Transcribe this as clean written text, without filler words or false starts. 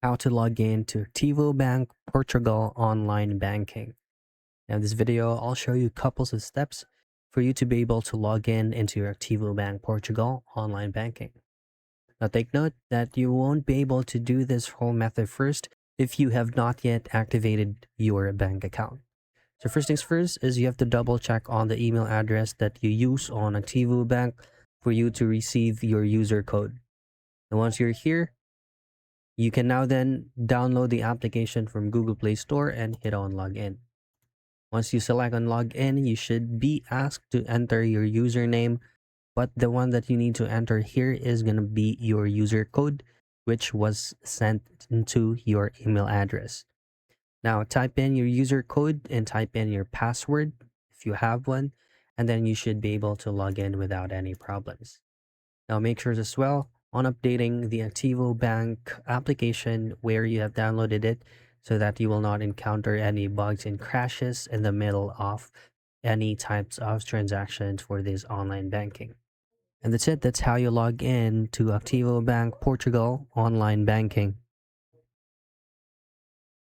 How to log in to Activobank Portugal online banking. Now, in this video, I'll show you couples of steps for you to be able to log in into your Activobank Portugal online banking. Now, take note that you won't be able to do this whole method first if you have not yet activated your bank account. So first things first is you have to double check on the email address that you use on Activobank for you to receive your user code. And once you're here, you can now then download the application from Google Play Store and hit on login. Once you select on login, you should be asked to enter your username, but the one that you need to enter here is going to be your user code, which was sent into your email address. Now type in your user code and type in your password if you have one, and then you should be able to log in without any problems. Now make sure as well on updating the Activobank application where you have downloaded it so that you will not encounter any bugs and crashes in the middle of any types of transactions for this online banking. And that's it. That's how you log in to Activobank Portugal online banking.